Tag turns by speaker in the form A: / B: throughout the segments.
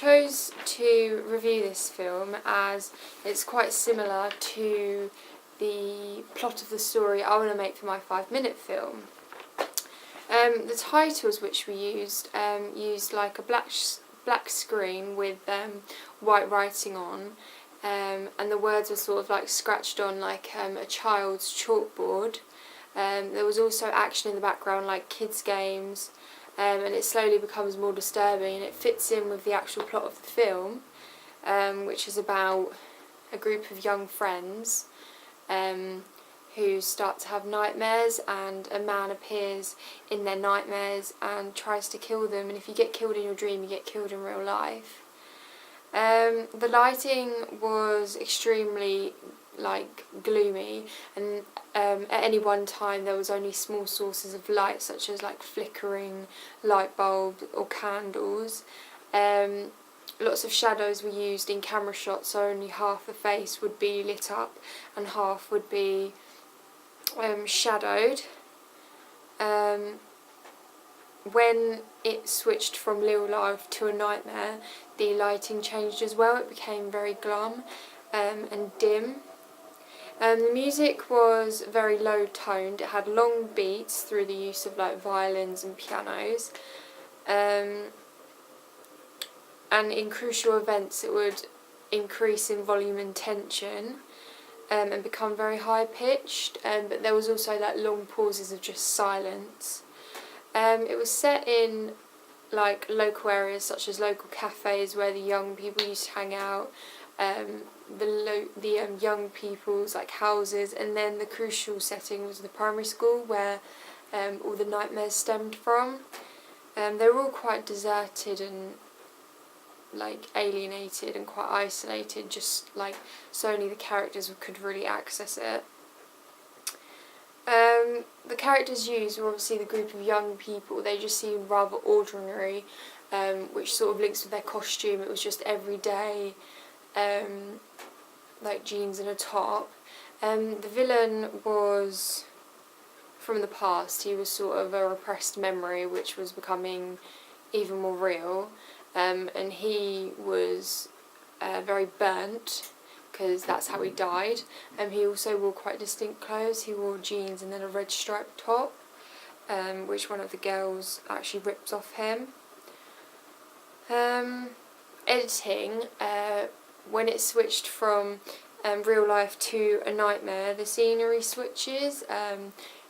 A: chose to review this film as it's quite similar to the plot of the story I want to make for my 5-minute film. The titles which we used like a black screen with white writing on, and the words were sort of like scratched on like a child's chalkboard. There was also action in the background like kids games, and it slowly becomes more disturbing, and it fits in with the actual plot of the film, which is about a group of young friends who start to have nightmares, and a man appears in their nightmares and tries to kill them, and if you get killed in your dream you get killed in real life. The lighting was extremely gloomy, and at any one time there was only small sources of light such as like flickering light bulbs or candles. Lots of shadows were used in camera shots, so only half the face would be lit up and half would be shadowed. When it switched from real life to a nightmare, the lighting changed as well. It became very glum and dim. The music was very low toned. It had long beats through the use of like violins and pianos. And in crucial events it would increase in volume and tension, and become very high pitched, but there was also like long pauses of just silence. It was set in like local areas such as local cafes where the young people used to hang out, the young people's like houses, and then the crucial setting was the primary school where all the nightmares stemmed from. They were all quite deserted and like alienated and quite isolated, just like so only the characters could really access it. The characters used were obviously the group of young people. They just seemed rather ordinary, which sort of links with their costume. It was just everyday, like jeans and a top. The villain was from the past. He was sort of a repressed memory which was becoming even more real, and he was very burnt, because that's how he died. He also wore quite distinct clothes. He wore jeans and then a red striped top, which one of the girls actually ripped off him. Editing, when it switched from real life to a nightmare, the scenery switches.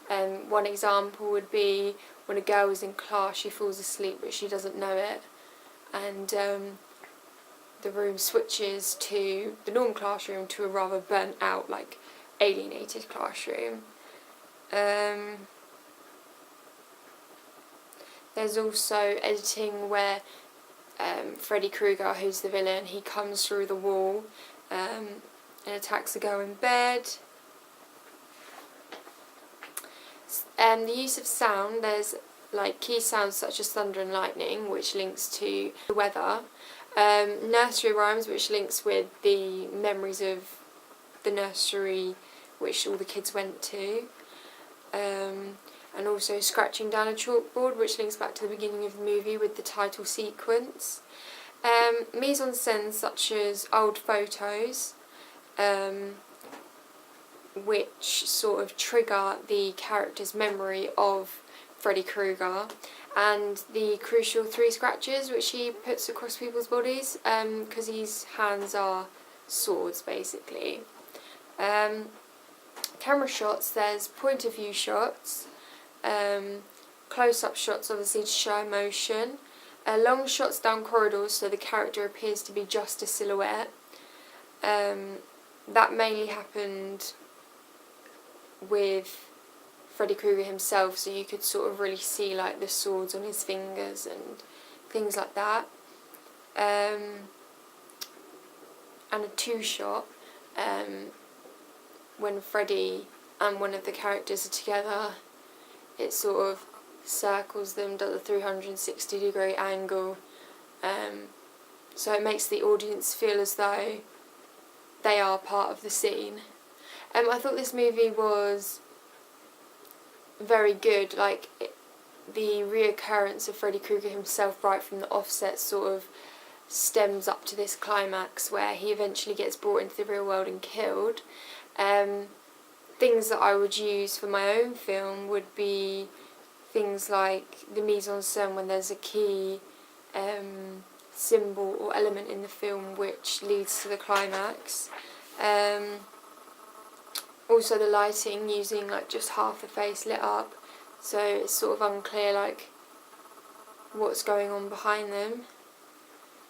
A: One example would be when a girl is in class, she falls asleep but she doesn't know it, and the room switches to the normal classroom to a rather burnt out, like alienated classroom. There's also editing where Freddy Krueger, who's the villain, he comes through the wall and attacks the girl in bed. The use of sound, there's like key sounds such as thunder and lightning, which links to the weather. Nursery rhymes, which links with the memories of the nursery which all the kids went to. And also scratching down a chalkboard, which links back to the beginning of the movie with the title sequence. Mise-en-scène such as old photos, which sort of trigger the character's memory of Freddy Krueger, and the crucial 3 scratches which he puts across people's bodies, because his hands are swords basically. Camera shots, there's point of view shots, close-up shots obviously to show emotion, long shots down corridors so the character appears to be just a silhouette. That mainly happened with Freddy Krueger himself, so you could sort of really see like the swords on his fingers and things like that. And a 2-shot, when Freddy and one of the characters are together, it sort of circles them, does a 360-degree angle, so it makes the audience feel as though they are part of the scene. I thought this movie was very good. The reoccurrence of Freddy Krueger himself right from the offset sort of stems up to this climax where he eventually gets brought into the real world and killed. Things that I would use for my own film would be things like the mise en scène, when there's a key symbol or element in the film which leads to the climax. Also the lighting, using like just half the face lit up, so it's sort of unclear like what's going on behind them.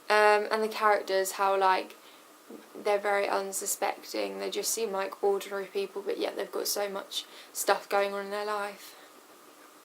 A: And the characters, how like they're very unsuspecting, they just seem like ordinary people, but yet they've got so much stuff going on in their life.